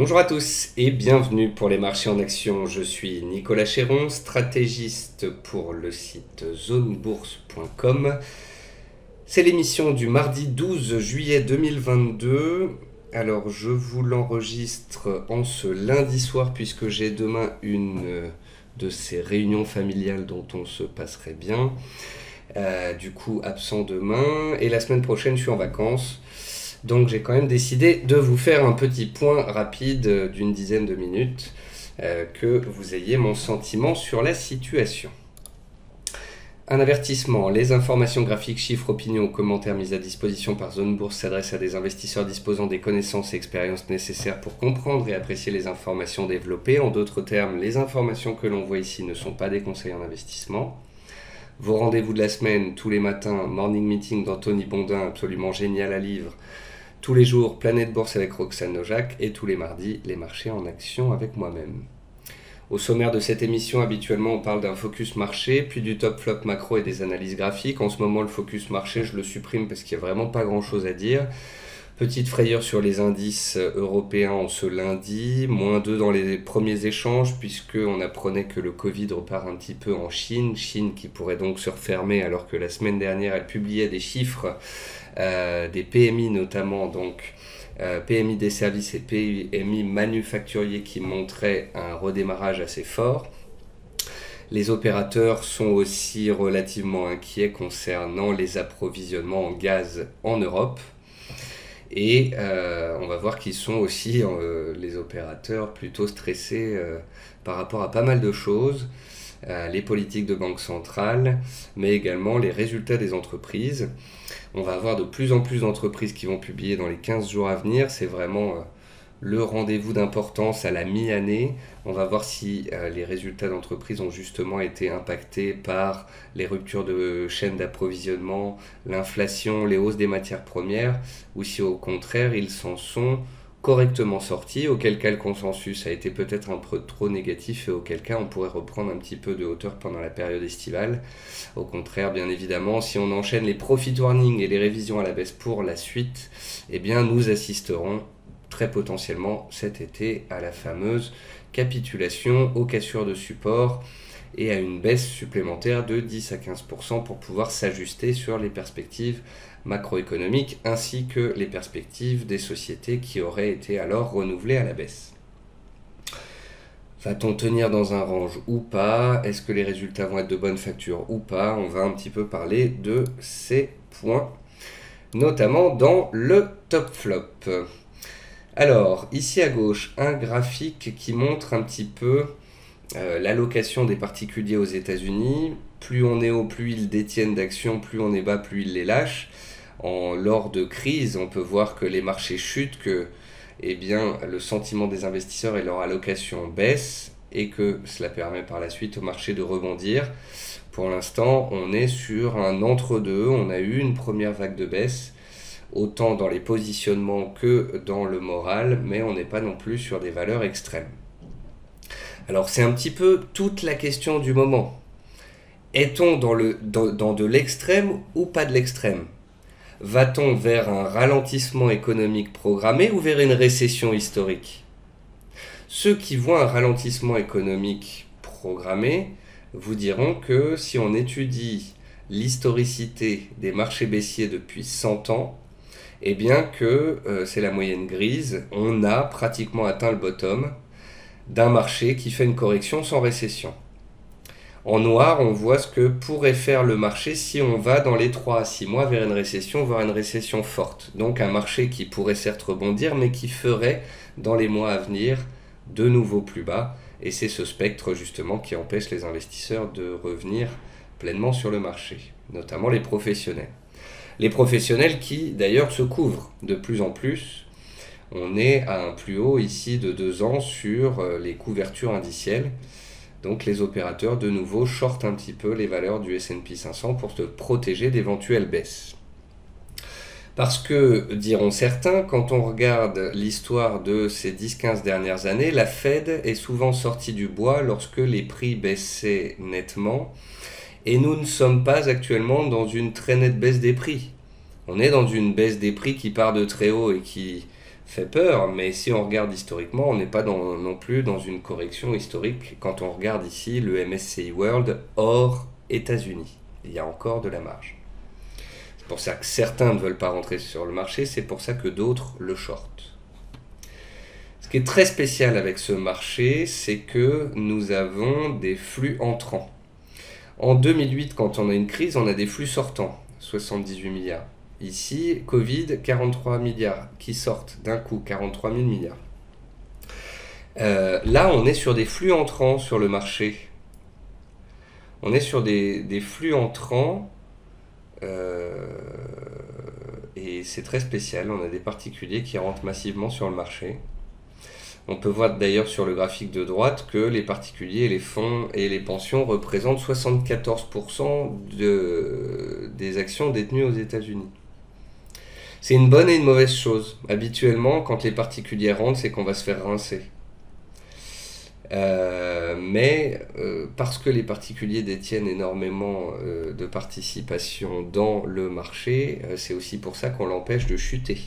Bonjour à tous et bienvenue pour les marchés en action. Je suis Nicolas Chéron, stratégiste pour le site zonebourse.com. C'est l'émission du mardi 12 juillet 2022. Alors je vous l'enregistre en ce lundi soir puisque j'ai demain une de ces réunions familiales dont on se passerait bien. Du coup absent demain et la semaine prochaine je suis en vacances. Donc j'ai quand même décidé de vous faire un petit point rapide d'une dizaine de minutes, que vous ayez mon sentiment sur la situation. Un avertissement, les informations graphiques, chiffres, opinions ou commentaires mises à disposition par Zone Bourse s'adressent à des investisseurs disposant des connaissances et expériences nécessaires pour comprendre et apprécier les informations développées. En d'autres termes, les informations que l'on voit ici ne sont pas des conseils en investissement. Vos rendez-vous de la semaine, tous les matins, Morning Meeting d'Anthony Bondin, absolument génial à livre. Tous les jours, Planète Bourse avec Roxane Nojac et tous les mardis, les marchés en action avec moi-même. Au sommaire de cette émission, habituellement, on parle d'un focus marché, puis du top flop macro et des analyses graphiques. En ce moment, le focus marché, je le supprime parce qu'il n'y a vraiment pas grand-chose à dire. Petite frayeur sur les indices européens en ce lundi, -2 dans les premiers échanges, puisqu'on apprenait que le Covid repart un petit peu en Chine. Chine qui pourrait donc se refermer alors que la semaine dernière, elle publiait des chiffres des PMI notamment, donc PMI des services et PMI manufacturiers qui montraient un redémarrage assez fort. Les opérateurs sont aussi relativement inquiets concernant les approvisionnements en gaz en Europe. Et on va voir qu'ils sont aussi, les opérateurs, plutôt stressés par rapport à pas mal de choses. Les politiques de banque centrale, mais également les résultats des entreprises. On va avoir de plus en plus d'entreprises qui vont publier dans les 15 jours à venir. C'est vraiment le rendez-vous d'importance à la mi-année. On va voir si les résultats d'entreprise ont justement été impactés par les ruptures de chaînes d'approvisionnement, l'inflation, les hausses des matières premières, ou si au contraire ils s'en sont correctement sortis, auquel cas le consensus a été peut-être un peu trop négatif et auquel cas on pourrait reprendre un petit peu de hauteur pendant la période estivale. Au contraire, bien évidemment, si on enchaîne les profit warnings et les révisions à la baisse pour la suite, eh bien nous assisterons très potentiellement cet été à la fameuse capitulation aux cassures de support et à une baisse supplémentaire de 10 à 15% pour pouvoir s'ajuster sur les perspectives macroéconomiques ainsi que les perspectives des sociétés qui auraient été alors renouvelées à la baisse. Va-t-on tenir dans un range ou pas? Est-ce que les résultats vont être de bonne facture ou pas? On va un petit peu parler de ces points, notamment dans le top flop. Alors, ici à gauche, un graphique qui montre un petit peu l'allocation des particuliers aux États-Unis. Plus on est haut, plus ils détiennent d'actions, plus on est bas, plus ils les lâchent. Lors de crise, on peut voir que les marchés chutent, que le sentiment des investisseurs et leur allocation baissent et que cela permet par la suite au marché de rebondir. Pour l'instant, on est sur un entre-deux. On a eu une première vague de baisse, autant dans les positionnements que dans le moral, mais on n'est pas non plus sur des valeurs extrêmes. Alors c'est un petit peu toute la question du moment. Est-on dans de l'extrême ou pas de l'extrême? Va-t-on vers un ralentissement économique programmé ou vers une récession historique? Ceux qui voient un ralentissement économique programmé vous diront que si on étudie l'historicité des marchés baissiers depuis 100 ans, eh bien que c'est la moyenne grise, on a pratiquement atteint le bottom d'un marché qui fait une correction sans récession. En noir, on voit ce que pourrait faire le marché si on va dans les 3 à 6 mois vers une récession, voire une récession forte. Donc un marché qui pourrait certes rebondir, mais qui ferait dans les mois à venir de nouveau plus bas. Et c'est ce spectre justement qui empêche les investisseurs de revenir pleinement sur le marché, notamment les professionnels. Les professionnels qui d'ailleurs se couvrent de plus en plus. On est à un plus haut ici de 2 ans sur les couvertures indicielles. Donc les opérateurs de nouveau shortent un petit peu les valeurs du S&P 500 pour se protéger d'éventuelles baisses. Parce que, diront certains, quand on regarde l'histoire de ces 10-15 dernières années, la Fed est souvent sortie du bois lorsque les prix baissaient nettement. Et nous ne sommes pas actuellement dans une très nette baisse des prix. On est dans une baisse des prix qui part de très haut et qui fait peur, mais si on regarde historiquement, on n'est pas non plus dans une correction historique quand on regarde ici le MSCI World hors États-Unis. Il y a encore de la marge. C'est pour ça que certains ne veulent pas rentrer sur le marché, c'est pour ça que d'autres le shortent. Ce qui est très spécial avec ce marché, c'est que nous avons des flux entrants. En 2008, quand on a une crise, on a des flux sortants, 78 milliards. Ici, Covid, 43 milliards qui sortent d'un coup, 43 000 milliards. Là, on est sur des flux entrants sur le marché. On est sur des flux entrants et c'est très spécial. On a des particuliers qui rentrent massivement sur le marché. On peut voir d'ailleurs sur le graphique de droite que les particuliers, les fonds et les pensions représentent 74% des actions détenues aux États-Unis. C'est une bonne et une mauvaise chose. Habituellement, quand les particuliers rentrent, c'est qu'on va se faire rincer. Mais parce que les particuliers détiennent énormément de participation dans le marché, c'est aussi pour ça qu'on l'empêche de chuter.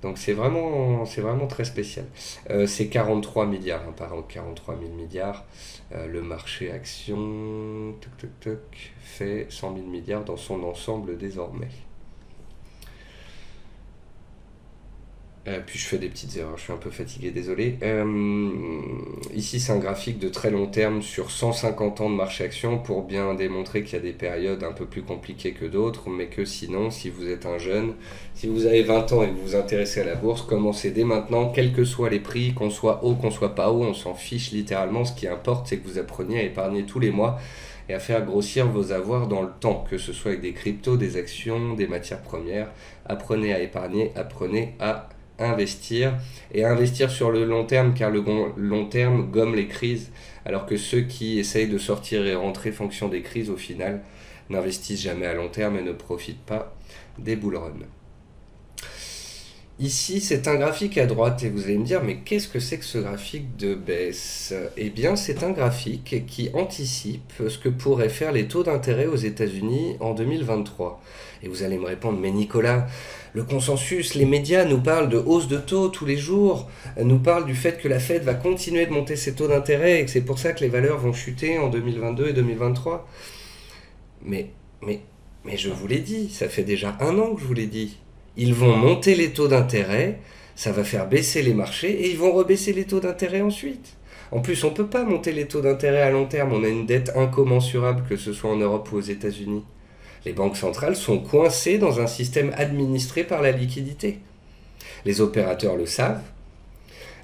Donc c'est vraiment très spécial. C'est 43 milliards, hein, par an, 43 000 milliards. Le marché action fait 100 000 milliards dans son ensemble désormais. Puis je fais des petites erreurs, je suis un peu fatigué, désolé. Ici c'est un graphique de très long terme sur 150 ans de marché action pour bien démontrer qu'il y a des périodes un peu plus compliquées que d'autres, mais que sinon, si vous êtes un jeune, si vous avez 20 ans et que vous vous intéressez à la bourse, commencez dès maintenant, quels que soient les prix, qu'on soit haut, qu'on soit pas haut, on s'en fiche littéralement. Ce qui importe, c'est que vous appreniez à épargner tous les mois et à faire grossir vos avoirs dans le temps, que ce soit avec des cryptos, des actions, des matières premières. Apprenez à épargner, apprenez à investir et à investir sur le long terme, car le long terme gomme les crises, alors que ceux qui essayent de sortir et rentrer fonction des crises au final n'investissent jamais à long terme et ne profitent pas des bull runs. Ici c'est un graphique à droite et vous allez me dire mais qu'est-ce que c'est que ce graphique de baisse? Eh bien c'est un graphique qui anticipe ce que pourraient faire les taux d'intérêt aux États-Unis en 2023. Et vous allez me répondre mais Nicolas, le consensus, les médias nous parlent de hausse de taux tous les jours, nous parlent du fait que la Fed va continuer de monter ses taux d'intérêt et que c'est pour ça que les valeurs vont chuter en 2022 et 2023. Mais je vous l'ai dit, ça fait déjà 1 an que je vous l'ai dit. Ils vont monter les taux d'intérêt, ça va faire baisser les marchés et ils vont rebaisser les taux d'intérêt ensuite. En plus, on ne peut pas monter les taux d'intérêt à long terme, on a une dette incommensurable, que ce soit en Europe ou aux États-Unis. Les banques centrales sont coincées dans un système administré par la liquidité. Les opérateurs le savent.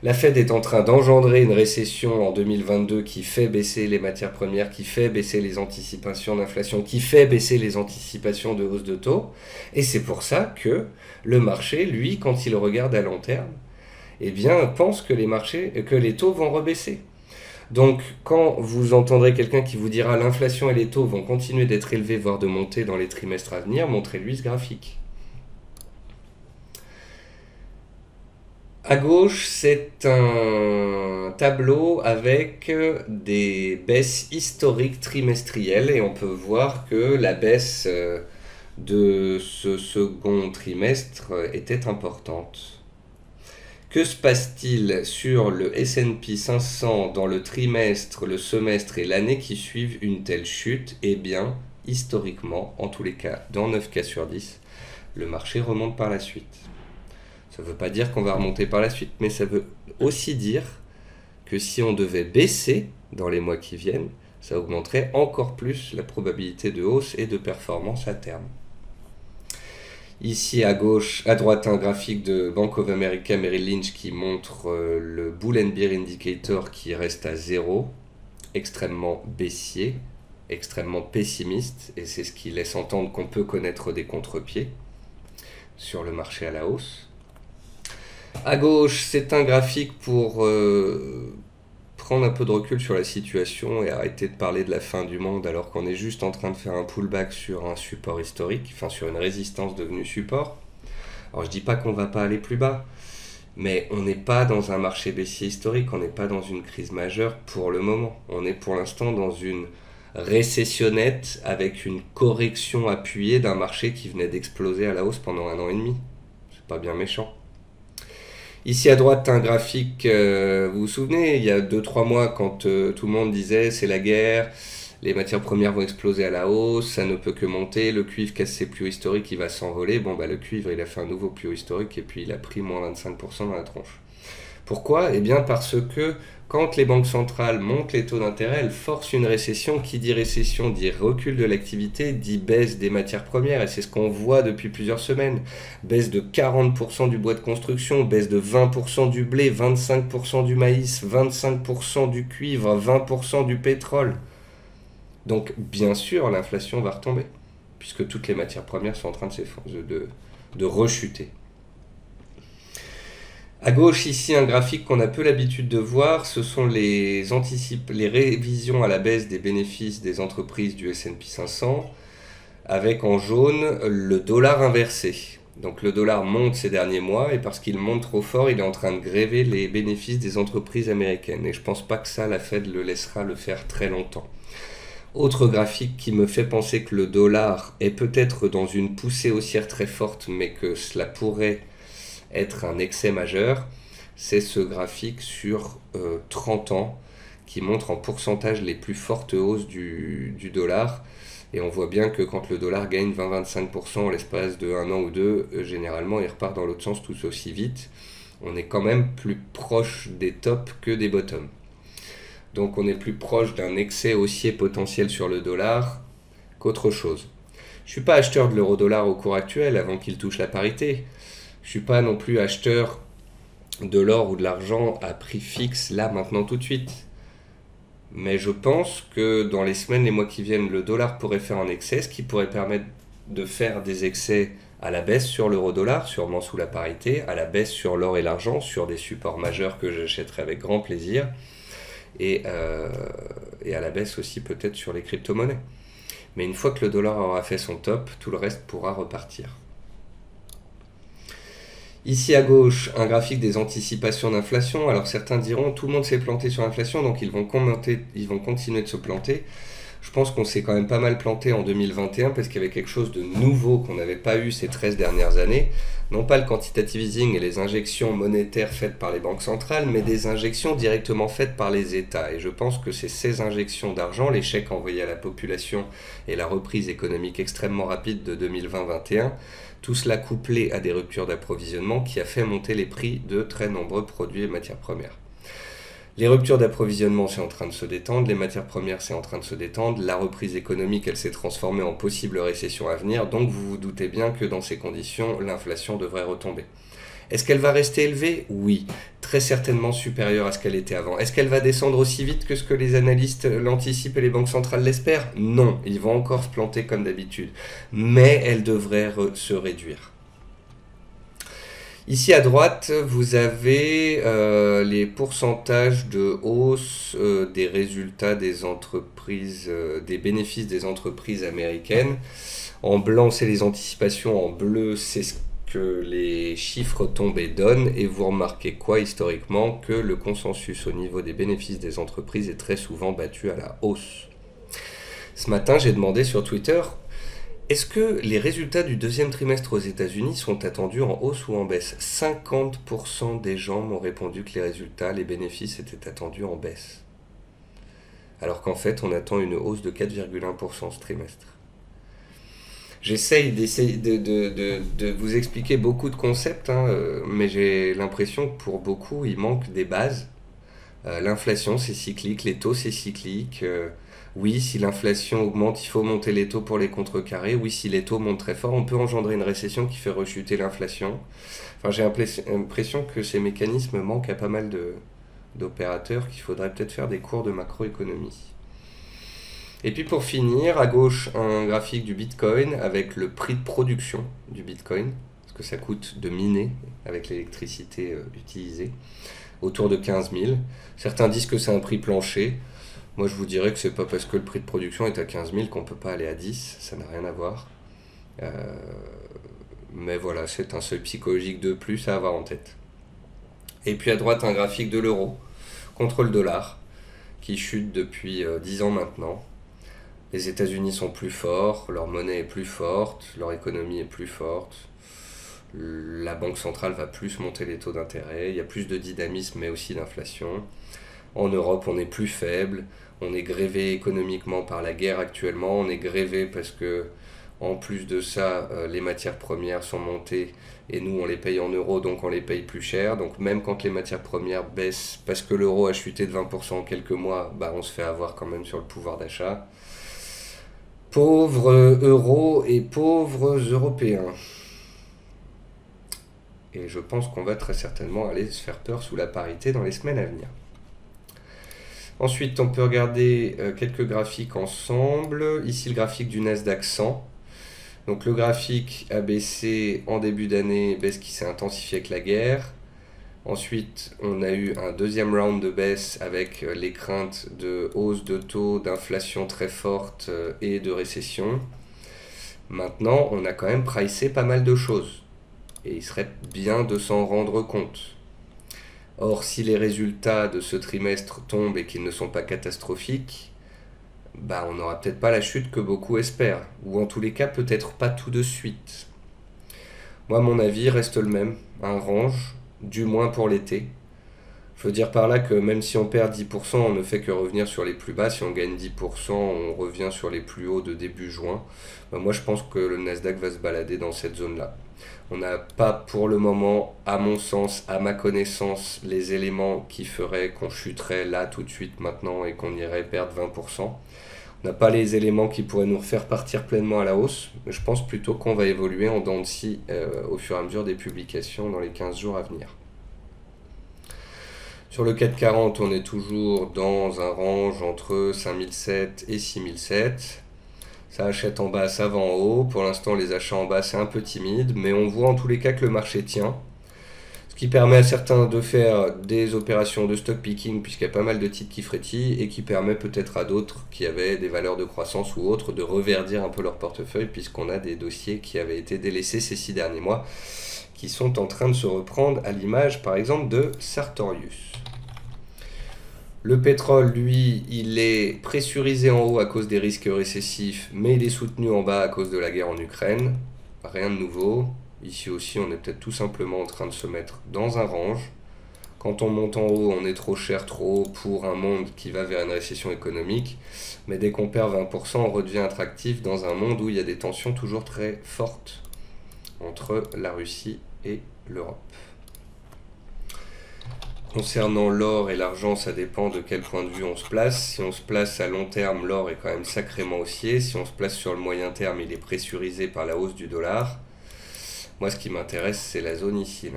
La Fed est en train d'engendrer une récession en 2022 qui fait baisser les matières premières, qui fait baisser les anticipations d'inflation, qui fait baisser les anticipations de hausse de taux. Et c'est pour ça que le marché, lui, quand il regarde à long terme, eh bien, pense que les taux vont rebaisser. Donc, quand vous entendrez quelqu'un qui vous dira l'inflation et les taux vont continuer d'être élevés, voire de monter dans les trimestres à venir, montrez-lui ce graphique. À gauche, c'est un tableau avec des baisses historiques trimestrielles et on peut voir que la baisse de ce second trimestre était importante. Que se passe-t-il sur le S&P 500 dans le trimestre, le semestre et l'année qui suivent une telle chute? Eh bien, historiquement, en tous les cas, dans 9 cas sur 10, le marché remonte par la suite. Ça ne veut pas dire qu'on va remonter par la suite, mais ça veut aussi dire que si on devait baisser dans les mois qui viennent, ça augmenterait encore plus la probabilité de hausse et de performance à terme. Ici à droite, un graphique de Bank of America Merrill Lynch qui montre le Bull and Bear Indicator qui reste à 0, extrêmement baissier, extrêmement pessimiste, et c'est ce qui laisse entendre qu'on peut connaître des contre-pieds sur le marché à la hausse. À gauche, c'est un graphique pour prendre un peu de recul sur la situation et arrêter de parler de la fin du monde alors qu'on est juste en train de faire un pullback sur un support historique, enfin sur une résistance devenue support. Alors je dis pas qu'on va pas aller plus bas, mais on n'est pas dans un marché baissier historique, on n'est pas dans une crise majeure pour le moment. On est pour l'instant dans une récessionnette avec une correction appuyée d'un marché qui venait d'exploser à la hausse pendant 1 an et demi. C'est pas bien méchant. Ici à droite, un graphique, vous vous souvenez, il y a 2-3 mois, quand tout le monde disait c'est la guerre, les matières premières vont exploser à la hausse, ça ne peut que monter, le cuivre casse ses plus hauts historiques, il va s'envoler. Bon, bah le cuivre, il a fait un nouveau plus haut historique et puis il a pris moins 25% dans la tronche. Pourquoi? Eh bien parce que quand les banques centrales montent les taux d'intérêt, elles forcent une récession. Qui dit récession dit recul de l'activité, dit baisse des matières premières. Et c'est ce qu'on voit depuis plusieurs semaines. Baisse de 40% du bois de construction, baisse de 20% du blé, 25% du maïs, 25% du cuivre, 20% du pétrole. Donc bien sûr, l'inflation va retomber, puisque toutes les matières premières sont en train de rechuter. À gauche, ici, un graphique qu'on a peu l'habitude de voir, ce sont les révisions à la baisse des bénéfices des entreprises du S&P 500, avec en jaune le dollar inversé. Donc le dollar monte ces derniers mois, et parce qu'il monte trop fort, il est en train de gréver les bénéfices des entreprises américaines. Et je pense pas que ça, la Fed le laissera le faire très longtemps. Autre graphique qui me fait penser que le dollar est peut-être dans une poussée haussière très forte, mais que cela pourrait être un excès majeur, c'est ce graphique sur 30 ans qui montre en pourcentage les plus fortes hausses du dollar. Et on voit bien que quand le dollar gagne 20-25% en l'espace de 1 an ou deux, généralement il repart dans l'autre sens tout aussi vite. On est quand même plus proche des tops que des bottoms. Donc on est plus proche d'un excès haussier potentiel sur le dollar qu'autre chose. Je ne suis pas acheteur de l'euro-dollar au cours actuel avant qu'il touche la parité. Je ne suis pas non plus acheteur de l'or ou de l'argent à prix fixe là, maintenant, tout de suite. Mais je pense que dans les semaines, les mois qui viennent, le dollar pourrait faire un excès, ce qui pourrait permettre de faire des excès à la baisse sur l'euro-dollar, sûrement sous la parité, à la baisse sur l'or et l'argent, sur des supports majeurs que j'achèterai avec grand plaisir, et à la baisse aussi peut-être sur les crypto-monnaies. Mais une fois que le dollar aura fait son top, tout le reste pourra repartir. Ici à gauche, un graphique des anticipations d'inflation. Alors certains diront tout le monde s'est planté sur l'inflation, donc ils vont continuer de se planter. Je pense qu'on s'est quand même pas mal planté en 2021 parce qu'il y avait quelque chose de nouveau qu'on n'avait pas eu ces 13 dernières années. Non pas le quantitative easing et les injections monétaires faites par les banques centrales, mais des injections directement faites par les États. Et je pense que c'est ces injections d'argent, les chèques envoyés à la population et la reprise économique extrêmement rapide de 2020-2021, tout cela couplé à des ruptures d'approvisionnement qui a fait monter les prix de très nombreux produits et matières premières. Les ruptures d'approvisionnement, c'est en train de se détendre, les matières premières, c'est en train de se détendre, la reprise économique, elle s'est transformée en possible récession à venir, donc vous vous doutez bien que dans ces conditions, l'inflation devrait retomber. Est-ce qu'elle va rester élevée? Oui, très certainement supérieure à ce qu'elle était avant. Est-ce qu'elle va descendre aussi vite que ce que les analystes l'anticipent et les banques centrales l'espèrent? Non, ils vont encore se planter comme d'habitude, mais elle devrait se réduire. Ici à droite, vous avez les pourcentages de hausse des résultats des entreprises, des bénéfices des entreprises américaines. En blanc, c'est les anticipations, en bleu, c'est ce que les chiffres tombés donnent. Et vous remarquez quoi historiquement? Que le consensus au niveau des bénéfices des entreprises est très souvent battu à la hausse. Ce matin, j'ai demandé sur Twitter: est-ce que les résultats du deuxième trimestre aux États-Unis sont attendus en hausse ou en baisse? 50% des gens m'ont répondu que les résultats, les bénéfices étaient attendus en baisse. Alors qu'en fait, on attend une hausse de 4,1% ce trimestre. J'essaye de vous expliquer beaucoup de concepts, mais j'ai l'impression que pour beaucoup, il manque des bases. L'inflation, c'est cyclique, les taux, c'est cyclique. Oui, si l'inflation augmente, il faut monter les taux pour les contrecarrer. Oui, si les taux montent très fort, on peut engendrer une récession qui fait rechuter l'inflation. Enfin, j'ai l'impression que ces mécanismes manquent à pas mal d'opérateurs, qu'il faudrait peut-être faire des cours de macroéconomie. Et puis pour finir, à gauche, un graphique du Bitcoin avec le prix de production du Bitcoin, parce que ça coûte de miner avec l'électricité utilisée, autour de 15 000. Certains disent que c'est un prix plancher. Moi, je vous dirais que c'est pas parce que le prix de production est à 15 000 qu'on peut pas aller à 10, ça n'a rien à voir. Mais voilà, c'est un seuil psychologique de plus à avoir en tête. Et puis à droite, un graphique de l'euro contre le dollar, qui chute depuis 10 ans maintenant. Les États-Unis sont plus forts, leur monnaie est plus forte, leur économie est plus forte. la banque centrale va plus monter les taux d'intérêt, il y a plus de dynamisme mais aussi d'inflation. En Europe, on est plus faible, on est grévé économiquement par la guerre actuellement, on est grévé parce que en plus de ça, les matières premières sont montées et nous on les paye en euros donc on les paye plus cher. Donc même quand les matières premières baissent parce que l'euro a chuté de 20% en quelques mois, bah on se fait avoir quand même sur le pouvoir d'achat. Pauvres euros et pauvres européens. Et je pense qu'on va très certainement aller se faire peur sous la parité dans les semaines à venir. Ensuite, on peut regarder quelques graphiques ensemble. Ici, le graphique du Nasdaq 100. Donc le graphique a baissé en début d'année, baisse qui s'est intensifiée avec la guerre. Ensuite, on a eu un deuxième round de baisse avec les craintes de hausse de taux, d'inflation très forte et de récession. Maintenant, on a quand même pricé pas mal de choses. Et il serait bien de s'en rendre compte. Or, si les résultats de ce trimestre tombent et qu'ils ne sont pas catastrophiques, bah, on n'aura peut-être pas la chute que beaucoup espèrent. Ou en tous les cas, peut-être pas tout de suite. Moi, mon avis reste le même. Un range, du moins pour l'été. Je veux dire par là que même si on perd 10%, on ne fait que revenir sur les plus bas. Si on gagne 10%, on revient sur les plus hauts de début juin. Bah, moi, je pense que le Nasdaq va se balader dans cette zone-là. On n'a pas pour le moment, à mon sens, à ma connaissance, les éléments qui feraient qu'on chuterait là tout de suite maintenant et qu'on irait perdre 20%. On n'a pas les éléments qui pourraient nous faire partir pleinement à la hausse. Je pense plutôt qu'on va évoluer en dents de scie au fur et à mesure des publications dans les 15 jours à venir. Sur le CAC 40, on est toujours dans un range entre 5007 et 6007. Ça achète en bas, ça vend en haut. Pour l'instant, les achats en bas, c'est un peu timide, mais on voit en tous les cas que le marché tient. Ce qui permet à certains de faire des opérations de stock picking, puisqu'il y a pas mal de titres qui frétillent, et qui permet peut-être à d'autres qui avaient des valeurs de croissance ou autres de reverdir un peu leur portefeuille, puisqu'on a des dossiers qui avaient été délaissés ces 6 derniers mois, qui sont en train de se reprendre à l'image, par exemple, de Sartorius. Le pétrole, lui, il est pressurisé en haut à cause des risques récessifs, mais il est soutenu en bas à cause de la guerre en Ukraine. Rien de nouveau. Ici aussi, on est peut-être tout simplement en train de se mettre dans un range. Quand on monte en haut, on est trop cher, trop haut pour un monde qui va vers une récession économique. Mais dès qu'on perd 20%, on redevient attractif dans un monde où il y a des tensions toujours très fortes entre la Russie et l'Europe. Concernant l'or et l'argent, ça dépend de quel point de vue on se place. Si on se place à long terme, l'or est quand même sacrément haussier. Si on se place sur le moyen terme, il est pressurisé par la hausse du dollar. Moi, ce qui m'intéresse, c'est la zone ici,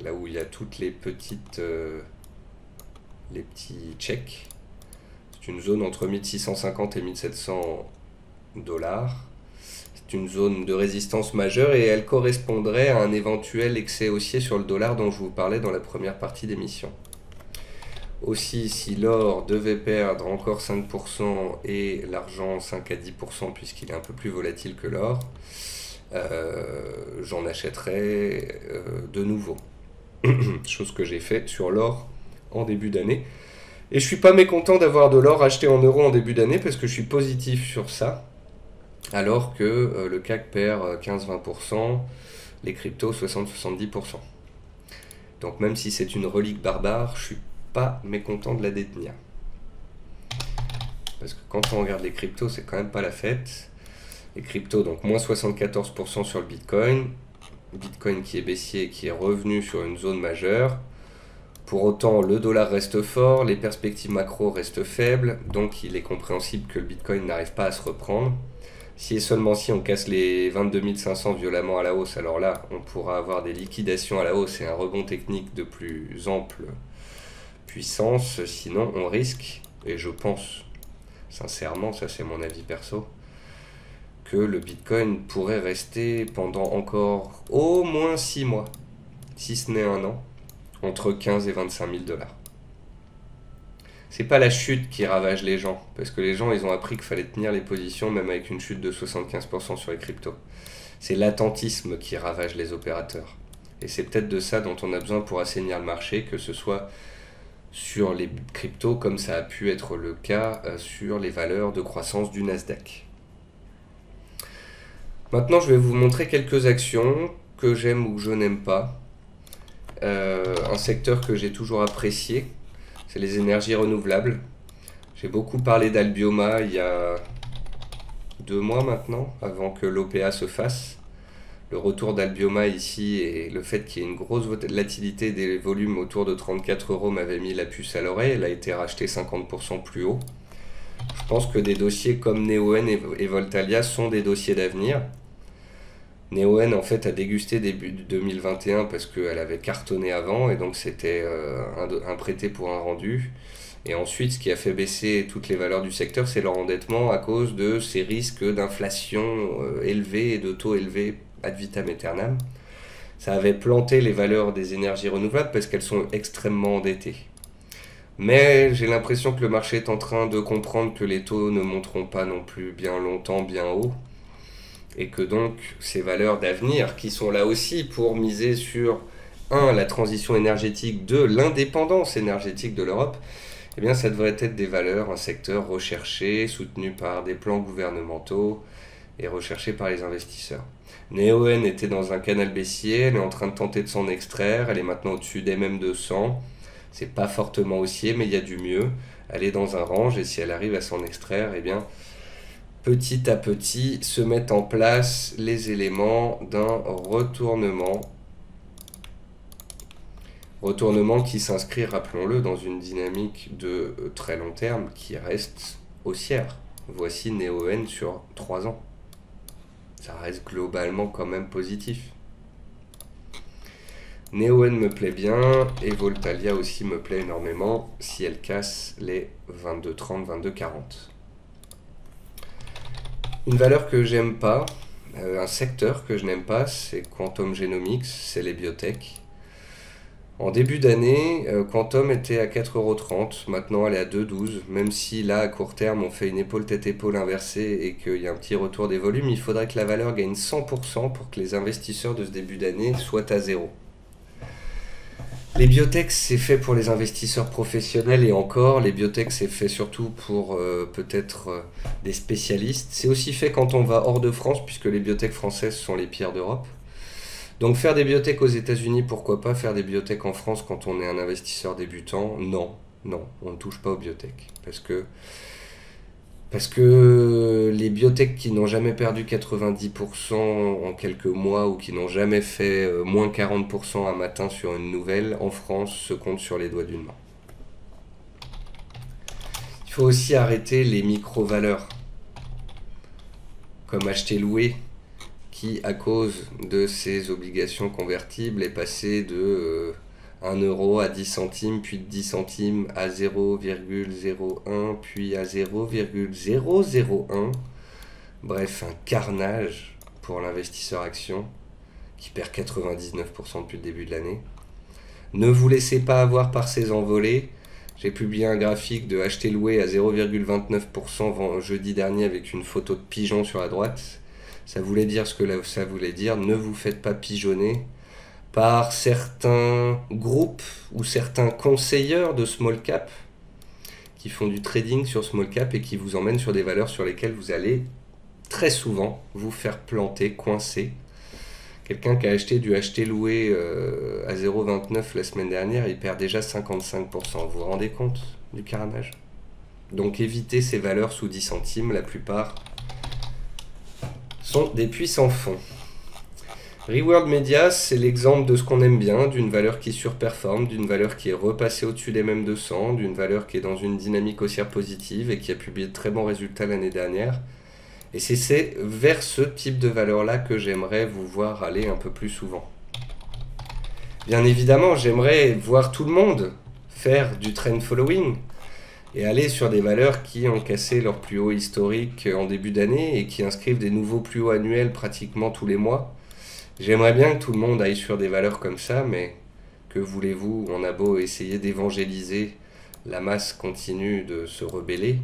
là où il y a toutes les petits checks. C'est une zone entre 1650 et 1700 dollars. C'est une zone de résistance majeure et elle correspondrait à un éventuel excès haussier sur le dollar dont je vous parlais dans la première partie d'émission. Aussi, si l'or devait perdre encore 5% et l'argent 5 à 10% puisqu'il est un peu plus volatile que l'or, j'en achèterais de nouveau. Chose que j'ai fait sur l'or en début d'année. Et je suis pas mécontent d'avoir de l'or acheté en euros en début d'année parce que je suis positif sur ça. Alors que le CAC perd 15-20%, les cryptos 60-70%. Donc même si c'est une relique barbare, je suis pas mécontent de la détenir. Parce que quand on regarde les cryptos, c'est quand même pas la fête. Les cryptos, donc moins 74% sur le Bitcoin. Bitcoin qui est baissier et qui est revenu sur une zone majeure. Pour autant, le dollar reste fort, les perspectives macro restent faibles, donc il est compréhensible que le Bitcoin n'arrive pas à se reprendre. Si et seulement si on casse les 22 500 violemment à la hausse, alors là, on pourra avoir des liquidations à la hausse et un rebond technique de plus ample puissance. Sinon, on risque, et je pense sincèrement, ça c'est mon avis perso, que le Bitcoin pourrait rester pendant encore au moins 6 mois, si ce n'est un an, entre 15 et 25 000 dollars. C'est pas la chute qui ravage les gens, parce que les gens ils ont appris qu'il fallait tenir les positions même avec une chute de 75% sur les cryptos. C'est l'attentisme qui ravage les opérateurs. Et c'est peut-être de ça dont on a besoin pour assainir le marché, que ce soit sur les cryptos comme ça a pu être le cas sur les valeurs de croissance du Nasdaq. Maintenant je vais vous montrer quelques actions que j'aime ou que je n'aime pas. Un secteur que j'ai toujours apprécié, c'est les énergies renouvelables. J'ai beaucoup parlé d'Albioma il y a 2 mois maintenant, avant que l'OPA se fasse. Le retour d'Albioma ici et le fait qu'il y ait une grosse volatilité des volumes autour de 34 euros m'avait mis la puce à l'oreille. Elle a été rachetée 50% plus haut. Je pense que des dossiers comme Neoen et Voltalia sont des dossiers d'avenir. Neoen en fait a dégusté début 2021 parce qu'elle avait cartonné avant et donc c'était un prêté pour un rendu. Et ensuite, ce qui a fait baisser toutes les valeurs du secteur, c'est leur endettement à cause de ces risques d'inflation élevés et de taux élevés ad vitam aeternam. Ça avait planté les valeurs des énergies renouvelables parce qu'elles sont extrêmement endettées. Mais j'ai l'impression que le marché est en train de comprendre que les taux ne monteront pas non plus bien longtemps, bien haut. Et que donc ces valeurs d'avenir, qui sont là aussi pour miser sur, la transition énergétique, l'indépendance énergétique de l'Europe, eh bien ça devrait être des valeurs, un secteur recherché, soutenu par des plans gouvernementaux et recherché par les investisseurs. Neoen était dans un canal baissier, elle est en train de tenter de s'en extraire, elle est maintenant au-dessus des MM200. C'est pas fortement haussier, mais il y a du mieux. Elle est dans un range et si elle arrive à s'en extraire, eh bien petit à petit se mettent en place les éléments d'un retournement. Retournement qui s'inscrit, rappelons-le, dans une dynamique de très long terme qui reste haussière. Voici Neoen sur 3 ans. Ça reste globalement quand même positif. Neoen me plaît bien et Voltalia aussi me plaît énormément si elle casse les 22,30, 22,40. Une valeur que j'aime pas, un secteur que je n'aime pas, c'est Quantum Genomics, c'est les biotech. En début d'année, Quantum était à 4,30 €, maintenant elle est à 2,12 €. Même si là, à court terme, on fait une épaule-tête-épaule inversée et qu'il y a un petit retour des volumes, il faudrait que la valeur gagne 100% pour que les investisseurs de ce début d'année soient à zéro. Les biotech, c'est fait pour les investisseurs professionnels et encore, les biotech, c'est fait surtout pour peut-être des spécialistes. C'est aussi fait quand on va hors de France, puisque les biotech françaises sont les pires d'Europe. Donc faire des biotech aux États-Unis, pourquoi pas faire des biotech en France quand on est un investisseur débutant? Non, non, on ne touche pas aux biotech. Parce que les biotech qui n'ont jamais perdu 90% en quelques mois ou qui n'ont jamais fait moins 40% un matin sur une nouvelle, en France, se comptent sur les doigts d'une main. Il faut aussi arrêter les micro-valeurs, comme acheter-louer, qui, à cause de ces obligations convertibles, est passé de 1 € à 10 centimes, puis de 10 centimes à 0,01, puis à 0,001. Bref, un carnage pour l'investisseur action, qui perd 99% depuis le début de l'année. Ne vous laissez pas avoir par ces envolées. J'ai publié un graphique de acheter-louer à 0,29% jeudi dernier avec une photo de pigeon sur la droite. Ça voulait dire ce que ça voulait dire. Ne vous faites pas pigeonner par certains groupes ou certains conseilleurs de small cap qui font du trading sur small cap et qui vous emmènent sur des valeurs sur lesquelles vous allez très souvent vous faire planter, coincer. Quelqu'un qui a acheté du acheter-louer à 0,29 la semaine dernière, il perd déjà 55%. Vous vous rendez compte du carnage? Donc évitez ces valeurs sous 10 centimes, la plupart sont des puits sans fond. Reworld Media, c'est l'exemple de ce qu'on aime bien, d'une valeur qui surperforme, d'une valeur qui est repassée au-dessus des mêmes 200, d'une valeur qui est dans une dynamique haussière positive et qui a publié de très bons résultats l'année dernière. Et c'est vers ce type de valeur-là que j'aimerais vous voir aller un peu plus souvent. Bien évidemment, j'aimerais voir tout le monde faire du trend following et aller sur des valeurs qui ont cassé leur plus haut historique en début d'année et qui inscrivent des nouveaux plus hauts annuels pratiquement tous les mois. J'aimerais bien que tout le monde aille sur des valeurs comme ça, mais que voulez-vous? On a beau essayer d'évangéliser, la masse continue de se rebeller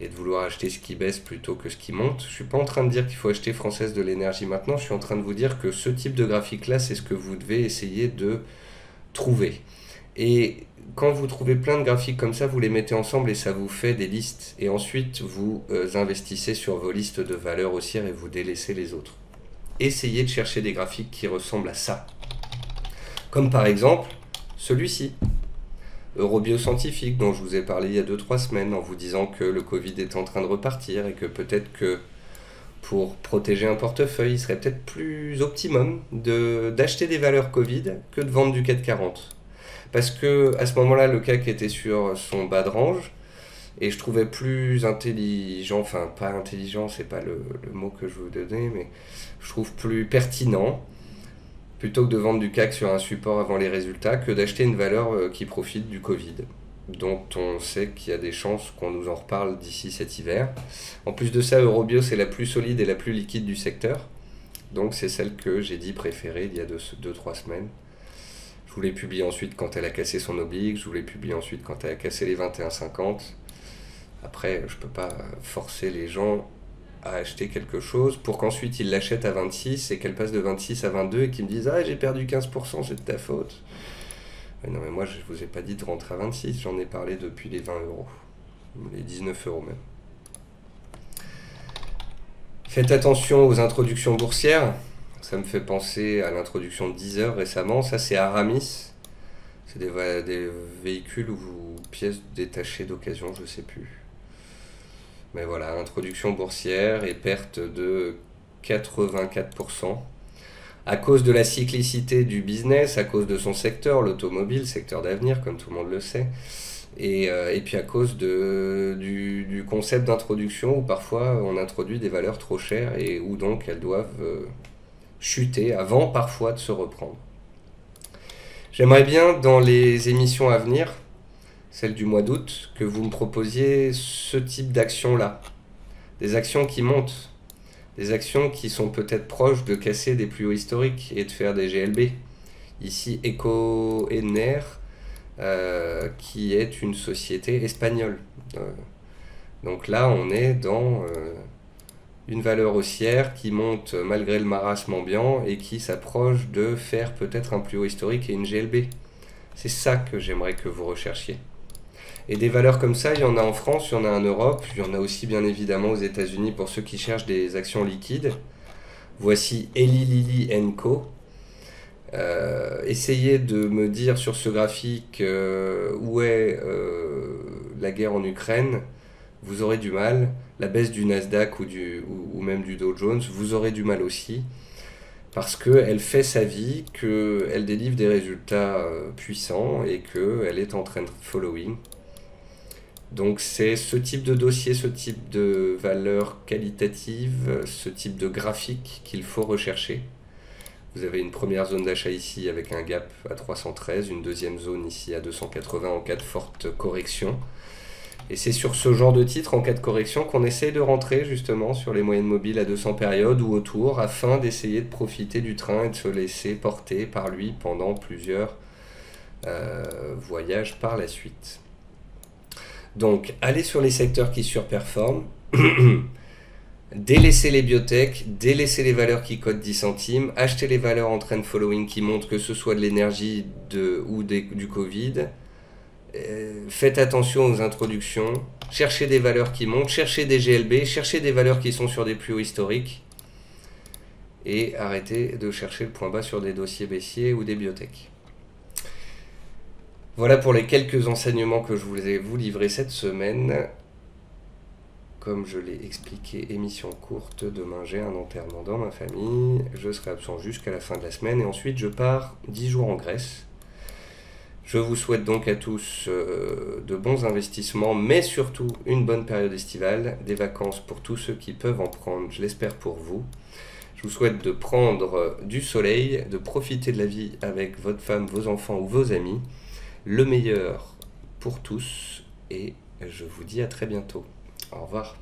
et de vouloir acheter ce qui baisse plutôt que ce qui monte. Je ne suis pas en train de dire qu'il faut acheter Française de l'énergie maintenant, je suis en train de vous dire que ce type de graphique-là, c'est ce que vous devez essayer de trouver. Et quand vous trouvez plein de graphiques comme ça, vous les mettez ensemble et ça vous fait des listes. Et ensuite, vous investissez sur vos listes de valeurs haussières et vous délaissez les autres. essayez de chercher des graphiques qui ressemblent à ça. Comme par exemple celui-ci, Eurobioscientifique, dont je vous ai parlé il y a 2-3 semaines, en vous disant que le Covid est en train de repartir et que peut-être que pour protéger un portefeuille, il serait peut-être plus optimum d'acheter des valeurs Covid que de vendre du CAC 40. Parce que à ce moment-là, le CAC était sur son bas de range, et je trouvais plus intelligent, enfin pas intelligent, c'est pas le mot que je veux donner, mais je trouve plus pertinent, plutôt que de vendre du CAC sur un support avant les résultats, que d'acheter une valeur qui profite du Covid, dont on sait qu'il y a des chances qu'on nous en reparle d'ici cet hiver. En plus de ça, Eurobio, c'est la plus solide et la plus liquide du secteur, donc c'est celle que j'ai dit préférée il y a 2-3 semaines. Je vous l'ai publié ensuite quand elle a cassé son oblique, je vous l'ai publié ensuite quand elle a cassé les 21,50. Après, je ne peux pas forcer les gens à acheter quelque chose pour qu'ensuite ils l'achètent à 26 et qu'elle passe de 26 à 22 et qu'ils me disent « Ah, j'ai perdu 15%, c'est de ta faute. » Non, mais moi, je ne vous ai pas dit de rentrer à 26, j'en ai parlé depuis les 20 euros, les 19 euros même. Faites attention aux introductions boursières. Ça me fait penser à l'introduction de Deezer récemment. Ça, c'est Aramis. C'est des véhicules ou pièces détachées d'occasion, je ne sais plus. Mais voilà, introduction boursière et perte de 84%. À cause de la cyclicité du business, à cause de son secteur, l'automobile, secteur d'avenir, comme tout le monde le sait. Et puis à cause du concept d'introduction où parfois on introduit des valeurs trop chères et où donc elles doivent chuter avant parfois de se reprendre. J'aimerais bien dans les émissions à venir, celle du mois d'août, que vous me proposiez ce type d'action-là. Des actions qui montent, des actions qui sont peut-être proches de casser des plus hauts historiques et de faire des GLB. Ici, Ecoener, qui est une société espagnole. Donc là, on est dans une valeur haussière qui monte malgré le marasme ambiant et qui s'approche de faire peut-être un plus haut historique et une GLB. C'est ça que j'aimerais que vous recherchiez. Et des valeurs comme ça, il y en a en France, il y en a en Europe, il y en a aussi bien évidemment aux États-Unis pour ceux qui cherchent des actions liquides. Voici Eli Lilly & Co. Essayez de me dire sur ce graphique où est la guerre en Ukraine. Vous aurez du mal. La baisse du Nasdaq ou même du Dow Jones, vous aurez du mal aussi. Parce qu'elle fait sa vie, qu'elle délivre des résultats puissants et qu'elle est en train de following. Donc c'est ce type de dossier, ce type de valeur qualitative, ce type de graphique qu'il faut rechercher. Vous avez une première zone d'achat ici avec un gap à 313, une deuxième zone ici à 280 en cas de forte correction. Et c'est sur ce genre de titre en cas de correction qu'on essaye de rentrer justement sur les moyennes mobiles à 200 périodes ou autour afin d'essayer de profiter du train et de se laisser porter par lui pendant plusieurs voyages par la suite. Donc, allez sur les secteurs qui surperforment, délaissez les biotech, délaissez les valeurs qui cotent 10 centimes, achetez les valeurs en trend following qui montrent que ce soit de l'énergie ou du Covid. Faites attention aux introductions, cherchez des valeurs qui montent, cherchez des GLB, cherchez des valeurs qui sont sur des plus hauts historiques et arrêtez de chercher le point bas sur des dossiers baissiers ou des biotech. Voilà pour les quelques enseignements que je voulais vous livrer cette semaine. Comme je l'ai expliqué, émission courte, demain j'ai un enterrement dans ma famille, je serai absent jusqu'à la fin de la semaine et ensuite je pars 10 jours en Grèce. Je vous souhaite donc à tous de bons investissements, mais surtout une bonne période estivale, des vacances pour tous ceux qui peuvent en prendre, je l'espère pour vous. Je vous souhaite de prendre du soleil, de profiter de la vie avec votre femme, vos enfants ou vos amis. Le meilleur pour tous et je vous dis à très bientôt. Au revoir.